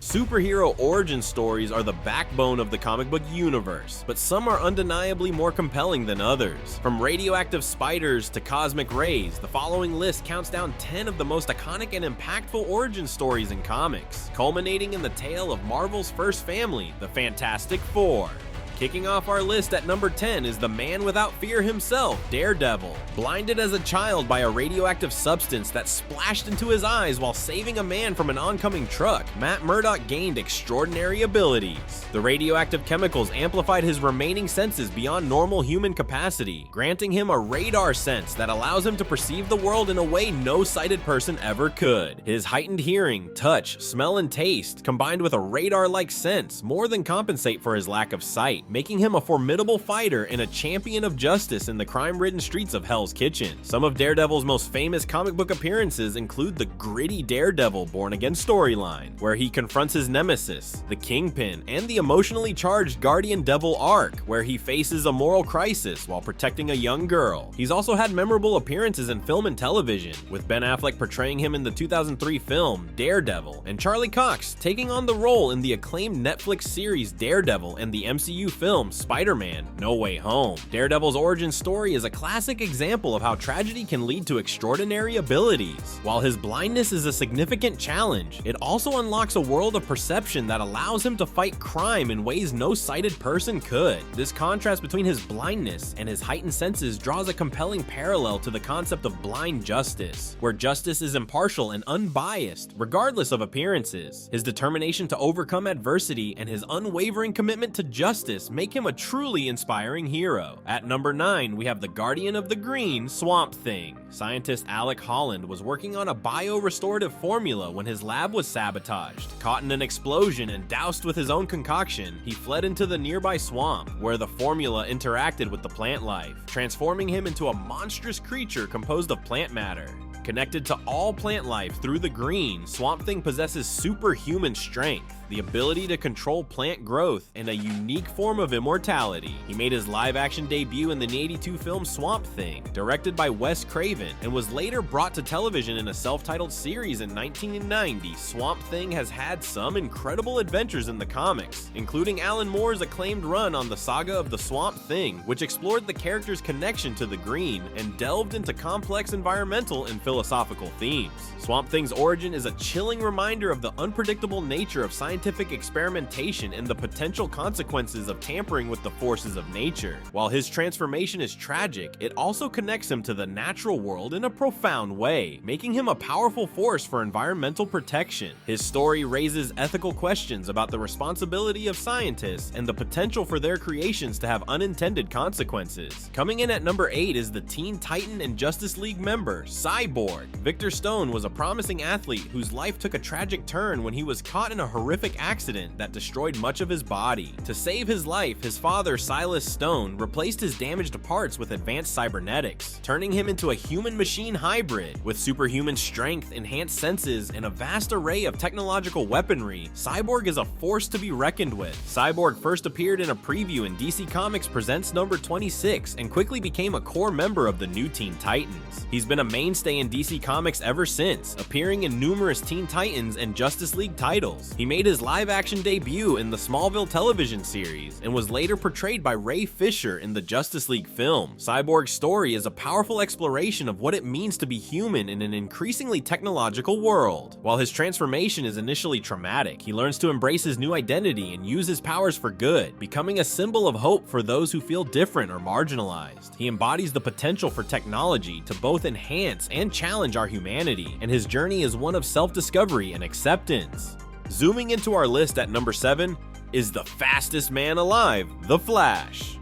Superhero origin stories are the backbone of the comic book universe, but some are undeniably more compelling than others. From radioactive spiders to cosmic rays, the following list counts down 10 of the most iconic and impactful origin stories in comics, culminating in the tale of Marvel's first family, the Fantastic Four. Kicking off our list at number 10 is the man without fear himself, Daredevil. Blinded as a child by a radioactive substance that splashed into his eyes while saving a man from an oncoming truck, Matt Murdock gained extraordinary abilities. The radioactive chemicals amplified his remaining senses beyond normal human capacity, granting him a radar sense that allows him to perceive the world in a way no sighted person ever could. His heightened hearing, touch, smell, and taste, combined with a radar-like sense, more than compensate for his lack of sight, making him a formidable fighter and a champion of justice in the crime-ridden streets of Hell's Kitchen. Some of Daredevil's most famous comic book appearances include the gritty Daredevil Born Again storyline, where he confronts his nemesis, the Kingpin, and the emotionally charged Guardian Devil arc, where he faces a moral crisis while protecting a young girl. He's also had memorable appearances in film and television, with Ben Affleck portraying him in the 2003 film Daredevil, and Charlie Cox taking on the role in the acclaimed Netflix series Daredevil and the MCU film Spider-Man: No Way Home. Daredevil's origin story is a classic example of how tragedy can lead to extraordinary abilities. While his blindness is a significant challenge, it also unlocks a world of perception that allows him to fight crime in ways no sighted person could. This contrast between his blindness and his heightened senses draws a compelling parallel to the concept of blind justice, where justice is impartial and unbiased, regardless of appearances. His determination to overcome adversity and his unwavering commitment to justice make him a truly inspiring hero. At number 9, we have the Guardian of the Green, Swamp Thing. Scientist Alec Holland was working on a bio-restorative formula when his lab was sabotaged. Caught in an explosion and doused with his own concoction, he fled into the nearby swamp, where the formula interacted with the plant life, transforming him into a monstrous creature composed of plant matter. Connected to all plant life through the green, Swamp Thing possesses superhuman strength, the ability to control plant growth, and a unique form of immortality. He made his live-action debut in the 1982 film Swamp Thing, directed by Wes Craven, and was later brought to television in a self-titled series in 1990. Swamp Thing has had some incredible adventures in the comics, including Alan Moore's acclaimed run on the saga of the Swamp Thing, which explored the character's connection to the green and delved into complex environmental and philosophical themes. Swamp Thing's origin is a chilling reminder of the unpredictable nature of scientific experimentation and the potential consequences of tampering with the forces of nature. While his transformation is tragic, it also connects him to the natural world in a profound way, making him a powerful force for environmental protection. His story raises ethical questions about the responsibility of scientists and the potential for their creations to have unintended consequences. Coming in at number 8 is the Teen Titan and Justice League member, Cyborg. Victor Stone was a promising athlete whose life took a tragic turn when he was caught in a horrific accident that destroyed much of his body. To save his life, his father, Silas Stone, replaced his damaged parts with advanced cybernetics, turning him into a human-machine hybrid. With superhuman strength, enhanced senses, and a vast array of technological weaponry, Cyborg is a force to be reckoned with. Cyborg first appeared in a preview in DC Comics Presents number 26 and quickly became a core member of the new Teen Titans. He's been a mainstay in DC Comics ever since, appearing in numerous Teen Titans and Justice League titles. He made his live-action debut in the Smallville television series and was later portrayed by Ray Fisher in the Justice League film. Cyborg's story is a powerful exploration of what it means to be human in an increasingly technological world. While his transformation is initially traumatic, he learns to embrace his new identity and use his powers for good, becoming a symbol of hope for those who feel different or marginalized. He embodies the potential for technology to both enhance and challenge our humanity, and his journey is one of self-discovery and acceptance. Zooming into our list at number 7 is the fastest man alive, The Flash.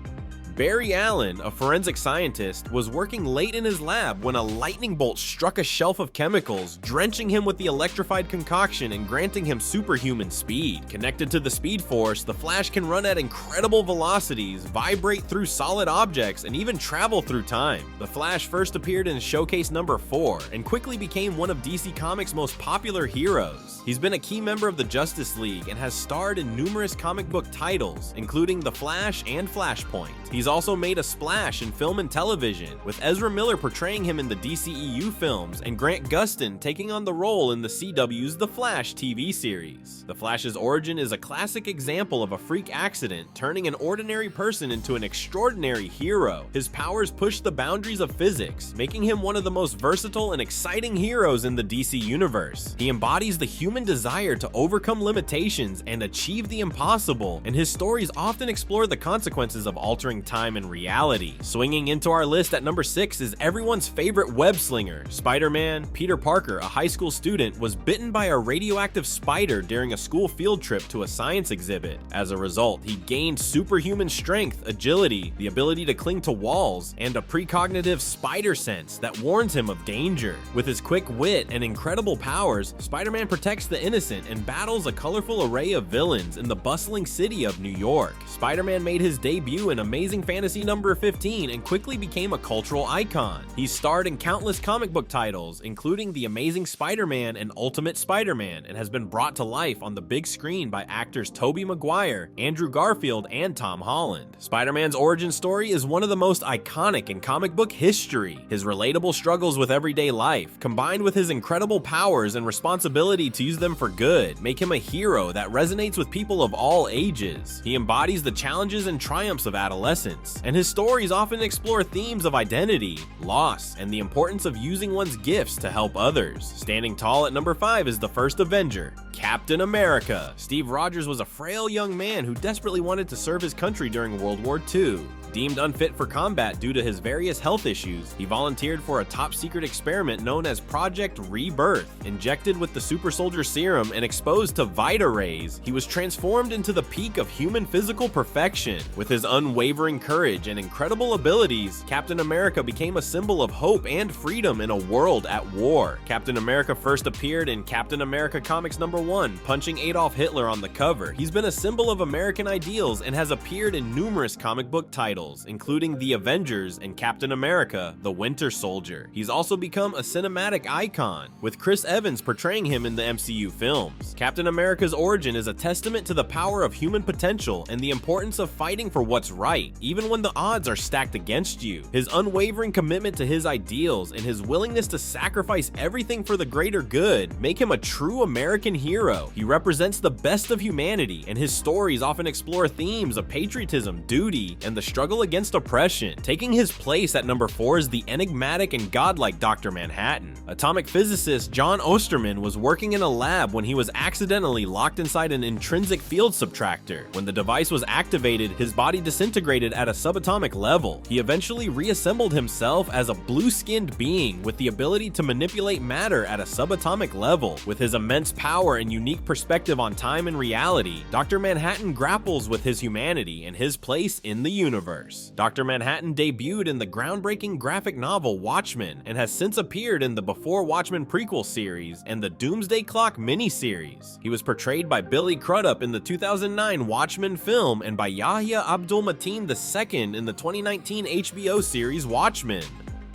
Barry Allen, a forensic scientist, was working late in his lab when a lightning bolt struck a shelf of chemicals, drenching him with the electrified concoction and granting him superhuman speed. Connected to the Speed Force, the Flash can run at incredible velocities, vibrate through solid objects, and even travel through time. The Flash first appeared in Showcase number 4 and quickly became one of DC Comics' most popular heroes. He's been a key member of the Justice League and has starred in numerous comic book titles, including The Flash and Flashpoint. He's He's also made a splash in film and television, with Ezra Miller portraying him in the DCEU films and Grant Gustin taking on the role in the CW's The Flash TV series. The Flash's origin is a classic example of a freak accident turning an ordinary person into an extraordinary hero. His powers push the boundaries of physics, making him one of the most versatile and exciting heroes in the DC universe. He embodies the human desire to overcome limitations and achieve the impossible, and his stories often explore the consequences of altering time and reality. Swinging into our list at number 6 is everyone's favorite web slinger, Spider-Man. Peter Parker, a high school student, was bitten by a radioactive spider during a school field trip to a science exhibit. As a result, he gained superhuman strength, agility, the ability to cling to walls, and a precognitive spider sense that warns him of danger. With his quick wit and incredible powers, Spider-Man protects the innocent and battles a colorful array of villains in the bustling city of New York. Spider-Man made his debut in Amazing Fantasy number 15 and quickly became a cultural icon. He starred in countless comic book titles, including The Amazing Spider-Man and Ultimate Spider-Man, and has been brought to life on the big screen by actors Tobey Maguire, Andrew Garfield, and Tom Holland. Spider-Man's origin story is one of the most iconic in comic book history. His relatable struggles with everyday life, combined with his incredible powers and responsibility to use them for good, make him a hero that resonates with people of all ages. He embodies the challenges and triumphs of adolescence, and his stories often explore themes of identity, loss, and the importance of using one's gifts to help others. Standing tall at number 5 is the first Avenger, Captain America. Steve Rogers was a frail young man who desperately wanted to serve his country during World War II. Deemed unfit for combat due to his various health issues, he volunteered for a top-secret experiment known as Project Rebirth. Injected with the super soldier serum and exposed to Vita rays, he was transformed into the peak of human physical perfection. With his unwavering courage and incredible abilities, Captain America became a symbol of hope and freedom in a world at war. Captain America first appeared in Captain America Comics number 1, punching Adolf Hitler on the cover. He's been a symbol of American ideals and has appeared in numerous comic book titles, including The Avengers and Captain America: The Winter Soldier. He's also become a cinematic icon, with Chris Evans portraying him in the MCU films. Captain America's origin is a testament to the power of human potential and the importance of fighting for what's right, even when the odds are stacked against you. His unwavering commitment to his ideals and his willingness to sacrifice everything for the greater good make him a true American hero. He represents the best of humanity, and his stories often explore themes of patriotism, duty, and the struggle against oppression. Taking his place at number 4 is the enigmatic and godlike Dr. Manhattan. Atomic physicist John Osterman was working in a lab when he was accidentally locked inside an intrinsic field subtractor. When the device was activated, his body disintegrated at a subatomic level. He eventually reassembled himself as a blue-skinned being with the ability to manipulate matter at a subatomic level. With his immense power and unique perspective on time and reality, Dr. Manhattan grapples with his humanity and his place in the universe. Dr. Manhattan debuted in the groundbreaking graphic novel Watchmen and has since appeared in the Before Watchmen prequel series and the Doomsday Clock miniseries. He was portrayed by Billy Crudup in the 2009 Watchmen film and by Yahya Abdul-Mateen II in the 2019 HBO series Watchmen.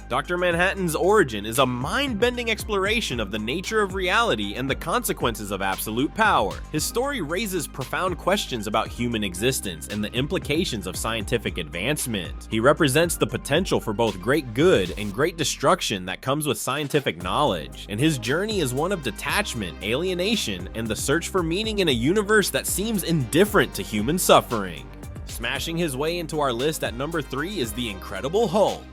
Dr. Manhattan's origin is a mind-bending exploration of the nature of reality and the consequences of absolute power. His story raises profound questions about human existence and the implications of scientific advancement. He represents the potential for both great good and great destruction that comes with scientific knowledge, and his journey is one of detachment, alienation, and the search for meaning in a universe that seems indifferent to human suffering. Smashing his way into our list at number 3 is the Incredible Hulk.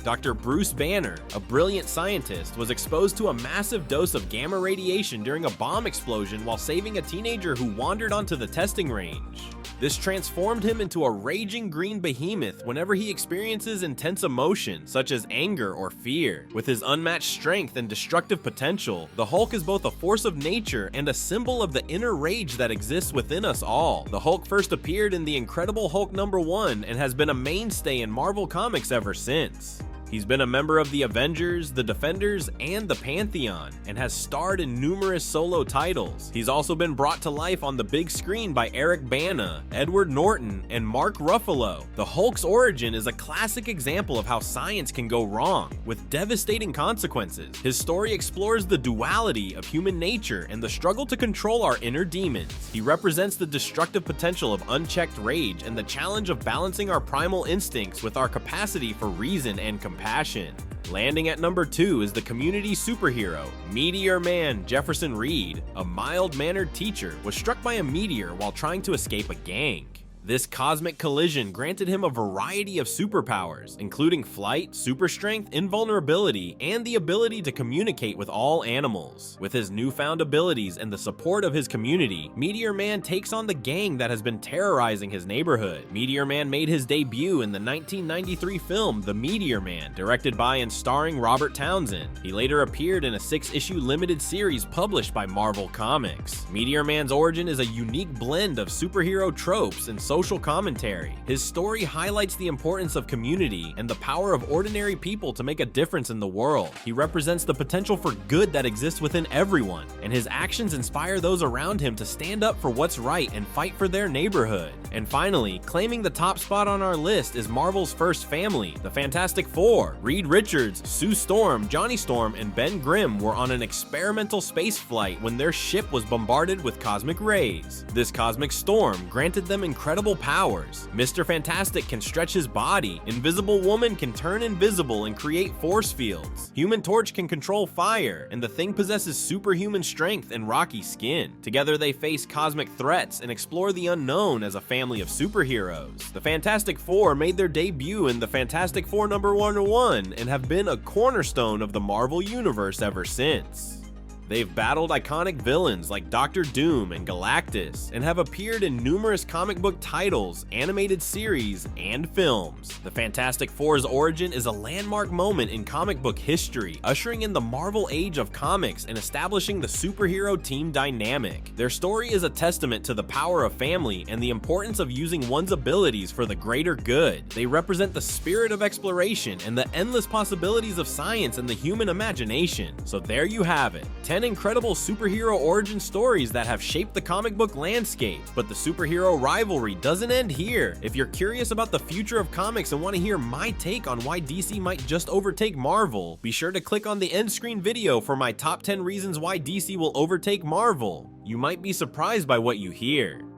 Dr. Bruce Banner, a brilliant scientist, was exposed to a massive dose of gamma radiation during a bomb explosion while saving a teenager who wandered onto the testing range. This transformed him into a raging green behemoth whenever he experiences intense emotion, such as anger or fear. With his unmatched strength and destructive potential, the Hulk is both a force of nature and a symbol of the inner rage that exists within us all. The Hulk first appeared in The Incredible Hulk number 1 and has been a mainstay in Marvel Comics ever since. He's been a member of the Avengers, the Defenders, and the Pantheon, and has starred in numerous solo titles. He's also been brought to life on the big screen by Eric Bana, Edward Norton, and Mark Ruffalo. The Hulk's origin is a classic example of how science can go wrong, with devastating consequences. His story explores the duality of human nature and the struggle to control our inner demons. He represents the destructive potential of unchecked rage and the challenge of balancing our primal instincts with our capacity for reason and compassion. Landing at number 2 is the community superhero, Meteor Man. Jefferson Reed, a mild-mannered teacher, was struck by a meteor while trying to escape a gang. This cosmic collision granted him a variety of superpowers, including flight, super strength, invulnerability, and the ability to communicate with all animals. With his newfound abilities and the support of his community, Meteor Man takes on the gang that has been terrorizing his neighborhood. Meteor Man made his debut in the 1993 film The Meteor Man, directed by and starring Robert Townsend. He later appeared in a 6-issue limited series published by Marvel Comics. Meteor Man's origin is a unique blend of superhero tropes and social commentary. His story highlights the importance of community and the power of ordinary people to make a difference in the world. He represents the potential for good that exists within everyone, and his actions inspire those around him to stand up for what's right and fight for their neighborhood. And finally, claiming the top spot on our list is Marvel's first family, the Fantastic Four. Reed Richards, Sue Storm, Johnny Storm, and Ben Grimm were on an experimental space flight when their ship was bombarded with cosmic rays. This cosmic storm granted them incredible powers. Mr. Fantastic can stretch his body, Invisible Woman can turn invisible and create force fields, Human Torch can control fire, and the Thing possesses superhuman strength and rocky skin. Together they face cosmic threats and explore the unknown as a family of superheroes. The Fantastic Four made their debut in the Fantastic Four number 101 and have been a cornerstone of the Marvel Universe ever since. They've battled iconic villains like Doctor Doom and Galactus, and have appeared in numerous comic book titles, animated series, and films. The Fantastic Four's origin is a landmark moment in comic book history, ushering in the Marvel age of comics and establishing the superhero team dynamic. Their story is a testament to the power of family and the importance of using one's abilities for the greater good. They represent the spirit of exploration and the endless possibilities of science and the human imagination. So there you have it. 10 incredible superhero origin stories that have shaped the comic book landscape. But the superhero rivalry doesn't end here. If you're curious about the future of comics and want to hear my take on why DC might just overtake Marvel, be sure to click on the end screen video for my top 10 reasons why DC will overtake Marvel. You might be surprised by what you hear.